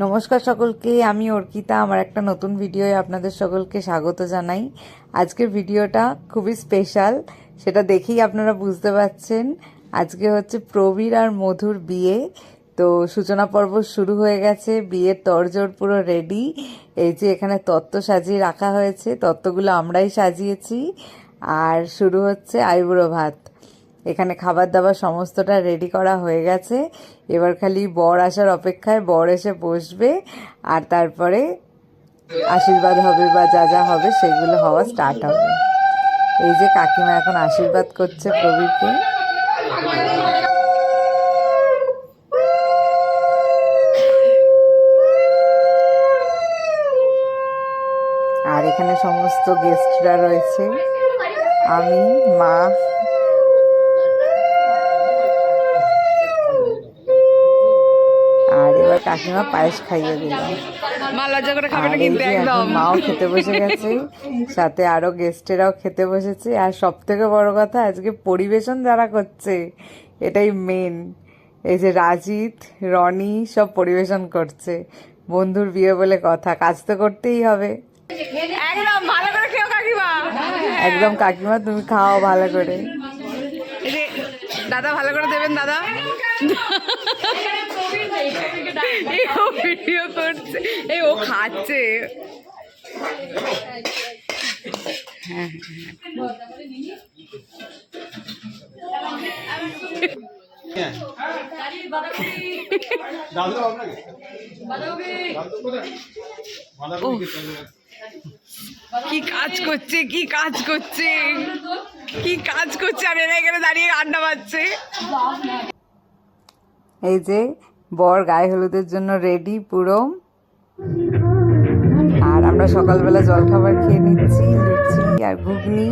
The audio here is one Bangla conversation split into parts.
নমস্কার সকলকে, আমি অর্কিতা। আমার একটা নতুন ভিডিওয়ে আপনাদের সকলকে স্বাগত জানাই। আজকের ভিডিওটা খুবই স্পেশাল, সেটা দেখেই আপনারা বুঝতে পারছেন। আজকে হচ্ছে প্রবীর আর মধুর বিয়ে। তো সূচনা পর্ব শুরু হয়ে গেছে, বিয়ের তরজোর পুরো রেডি। এই যে এখানে তত্ত্ব সাজিয়ে রাখা হয়েছে, তত্ত্বগুলো আমরাই সাজিয়েছি। আর শুরু হচ্ছে আইবুড়ো ভাত। এখানে খাবার দাবার সমস্তটা রেডি করা হয়ে গেছে। এবার খালি বর আসার অপেক্ষায়, বর এসে বসবে আর তারপরে আশীর্বাদ হবে বা যা যা হবে সেগুলো হওয়া স্টার্ট হবে। এই যে কাকিমা এখন আশীর্বাদ করছে প্রবীরকে। আর এখানে সমস্ত গেস্টরা রয়েছে, আমি, মা। আর এবার কাকিমা পায়েস খাইয়ে দিল। আর এই যে এখন মাও খেতে বসে গেছে, সাথে আরো গেস্টেরাও খেতে বসেছে। আর সব থেকে বড় কথা, আজকে পরিবেশন যারা করছে এটাই মেন। এই যে রাজিত, রনি সব পরিবেশন করছে। বন্ধুর বিয়ে বলে কথা, কাজ তো করতেই হবে। একদম ভালো করে খেও কাকিমা। একদম কাকিমা, তুমি খাও ভালো করে। দাদা ভালো করে দেবেন দাদা। ও ভিডিও করছে, এই ও খাচ্ছে। কি কাজ করছে, কি কাজ করছে, কি কাজ করছে, আর এরা এখানে দাঁড়িয়ে আড্ডা মারছে। এই যে বর গায়ে হলুদের জন্য রেডি পুরো। আর আমরা সকালবেলা জলখাবার খেয়ে নিচ্ছি, লুচি আর ঘুগনি।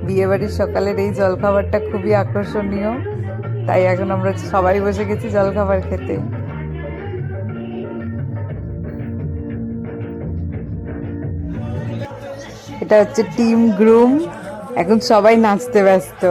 বিয়েবাড়ির সকালের এই জলখাবারটা খুবই আকর্ষণীয়, তাই এখন আমরা সবাই বসে গেছি জলখাবার খেতে। এটা হচ্ছে টিম গ্রুম, এখন সবাই নাচতে ব্যস্ত।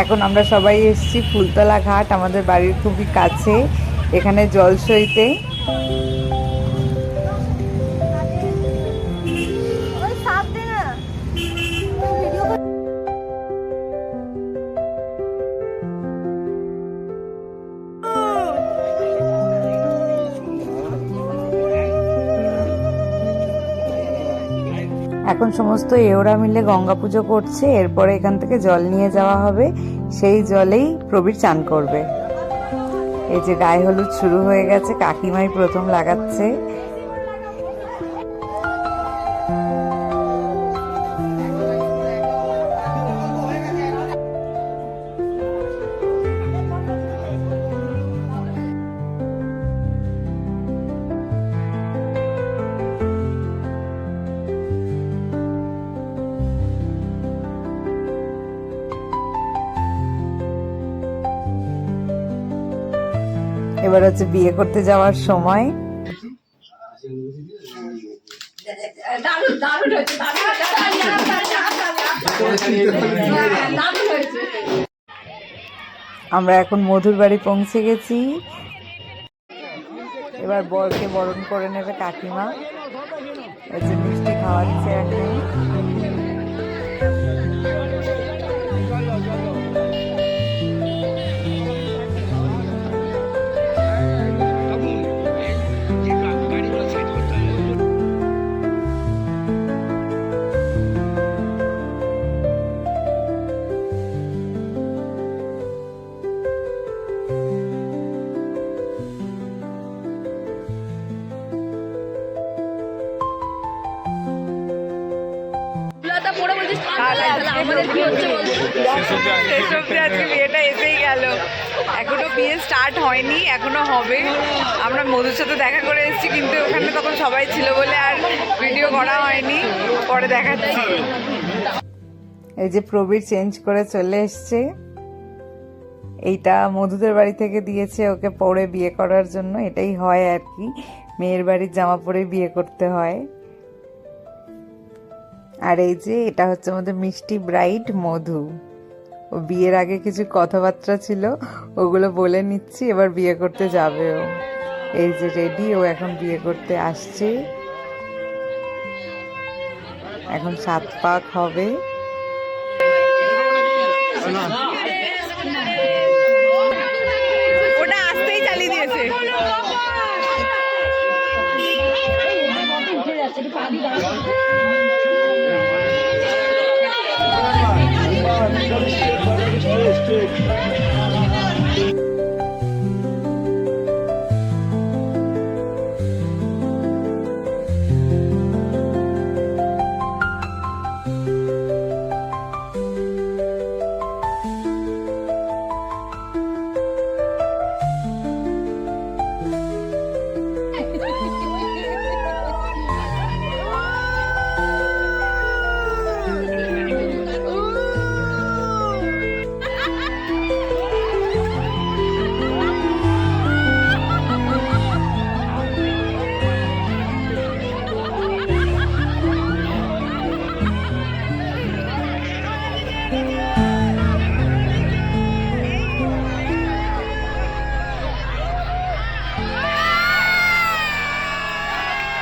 এখন আমরা সবাই এসেছি ফুলতলা ঘাট, আমাদের বাড়ির খুবই কাছে। এখানে জল সইতে। এখন সমস্ত এওরা মিলে গঙ্গা পুজো করছে। এরপরে এখান থেকে জল নিয়ে যাওয়া হবে, সেই জলেই প্রবীর চান করবে। এই যে গায়ে হলুদ শুরু হয়ে গেছে, কাকিমাই প্রথম লাগাচ্ছে। এবার হচ্ছে বিয়ে করতে যাওয়ার সময়। আমরা এখন মধুর বাড়ি পৌঁছে গেছি। এবার বরকে বরণ করে নেবে কাকিমা। এই যে মিষ্টি খাওয়াচ্ছে এখন। শেষ অব্দি আজকে বিয়েটা এসেই গেল। এখনো বিয়ে স্টার্ট হয়নি, এখনো হবে। আমরা মধুর সাথে দেখা করে এসেছি, কিন্তু ওখানে তখন সবাই ছিল বলে আর ভিডিও করা হয়নি, পরে দেখাচ্ছি। এই যে প্রবীর চেঞ্জ করে চলে এসছে, এইটা মধুদের বাড়ি থেকে দিয়েছে ওকে পরে বিয়ে করার জন্য। এটাই হয় আর কি, মেয়ের বাড়ির জামা পরে বিয়ে করতে হয়। আর এই যে এটা হচ্ছে আমাদের মিষ্টি ব্রাইড মধু। ও বিয়ের আগে কিছু কথাবার্তা ছিল, ওগুলো বলে নিচ্ছি, এবার বিয়ে করতে যাবে ও। এই যে রেডি, ও এখন বিয়ে করতে আসছে। এখন 7 পাক হবে। ওটা আসতেই চালিয়ে দিয়েছে।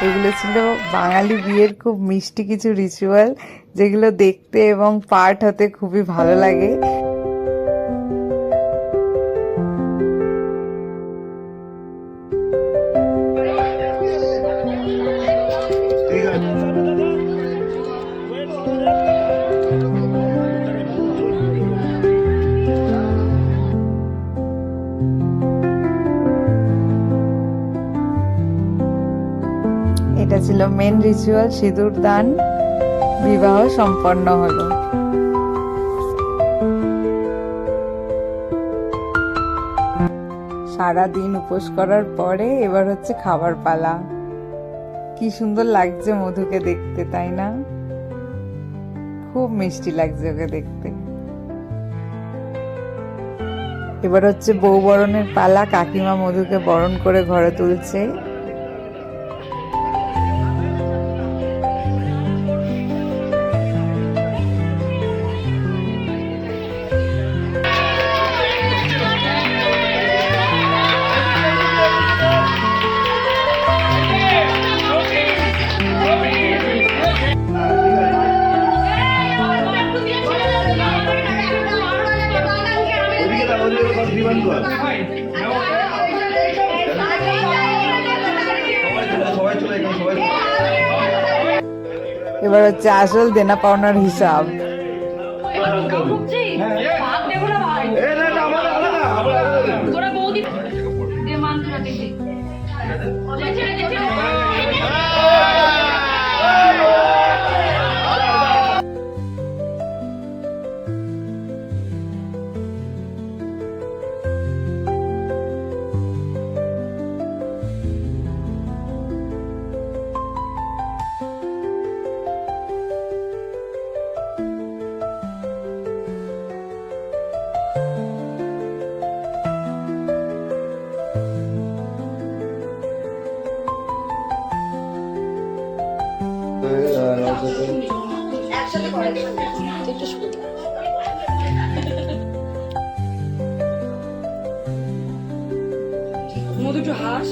এগুলো ছিল বাঙালি বিয়ের খুব মিষ্টি কিছু রিচুয়াল, যেগুলো দেখতে এবং পার্ট হতে খুবই ভালো লাগে। এটা ছিল মেন রিচুয়াল, সিঁদুর দান, বিবাহ সম্পন্ন হলো। সারা দিন উপোস করার পরে এবার হচ্ছে খাবার পালা। কি সুন্দর লাগছে মধুকে দেখতে, তাই না? খুব মিষ্টি লাগছে ওকে দেখতে। এবার হচ্ছে বউ বরণের পালা। কাকিমা মধুকে বরণ করে ঘরে তুলছে। এবার হচ্ছে আসল দেনা পাওনার হিসাব। মধু একটু হাস।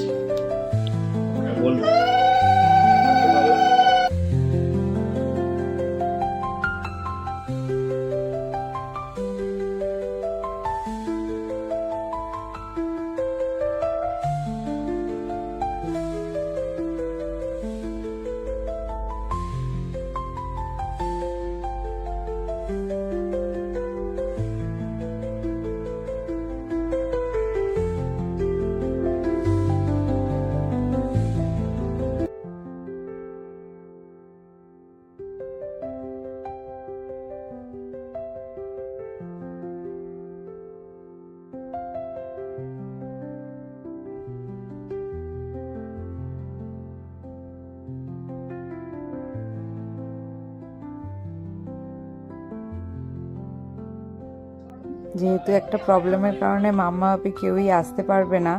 যেহেতু একটা প্রবলেমের কারণে মাম্মা বাপি কেউই আসতে পারবে না,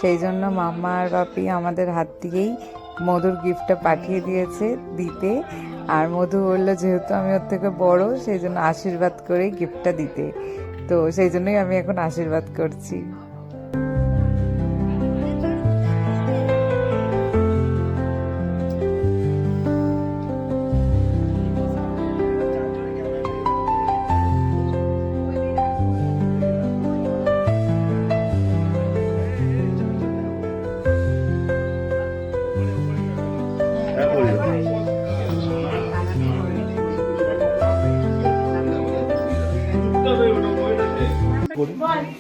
সেই জন্য মাম্মা আর বাপি আমাদের হাত দিয়েই মধুর গিফটটা পাঠিয়ে দিয়েছে দিতে। আর মধু বললো যেহেতু আমি ওর থেকে বড়, সেই জন্য আশীর্বাদ করেই গিফটটা দিতে। তো সেই জন্যই আমি এখন আশীর্বাদ করছি।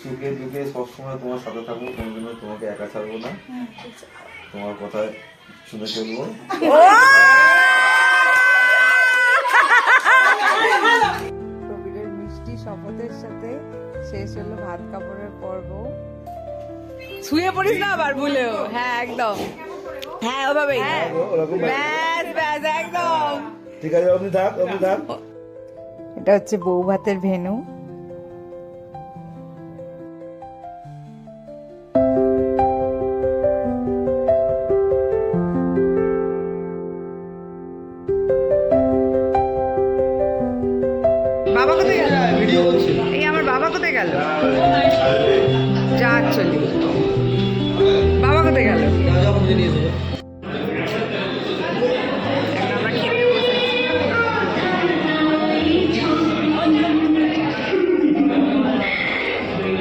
সুখে দুঃখে সবসময় তোমার সাথে থাকবো, কোনোদিনও তোমাকে একা ছাড়বো না, তোমার কথা শুনে চলবো। প্রবীরের মিষ্টি শপথের সাথে শেষ হলো ভাত কাপড়ের পর্ব। শুয়ে পড়িস না আবার ভুলেও। হ্যাঁ একদম, হ্যাঁ ওভাবেই, ব্যাস ব্যাস একদম ঠিক আছে, আপনি থাক, আপনি থাক। এটা হচ্ছে বউ ভাতের ভেনু। বাবা কোথায় গেল? এই আমার বাবা কোথায় গেল? যা চলি, বাবা কোথায় গেল? আমরা খেতে বসেছি।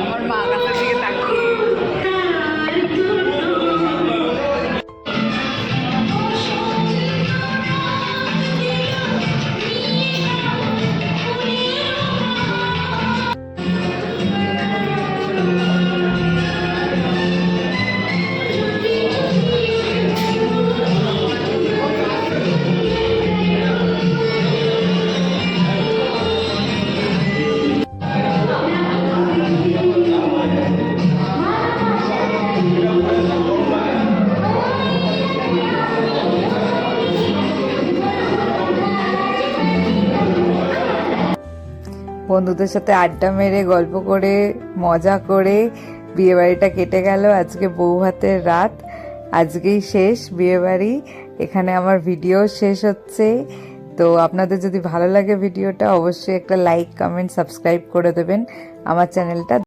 আমার মা কাছের দিকে তাকিয়ে বন্ধুদের সাথে আড্ডা মেরে গল্প করে মজা করে বিয়েবাড়িটা কেটে গেল। আজকে বউ ভাতের রাত, আজকেই শেষ বিয়েবাড়ি। এখানে আমার ভিডিও শেষ হচ্ছে। তো আপনাদের যদি ভালো লাগে ভিডিওটা, অবশ্যই একটা লাইক, কমেন্ট, সাবস্ক্রাইব করে দেবেন আমার চ্যানেলটা।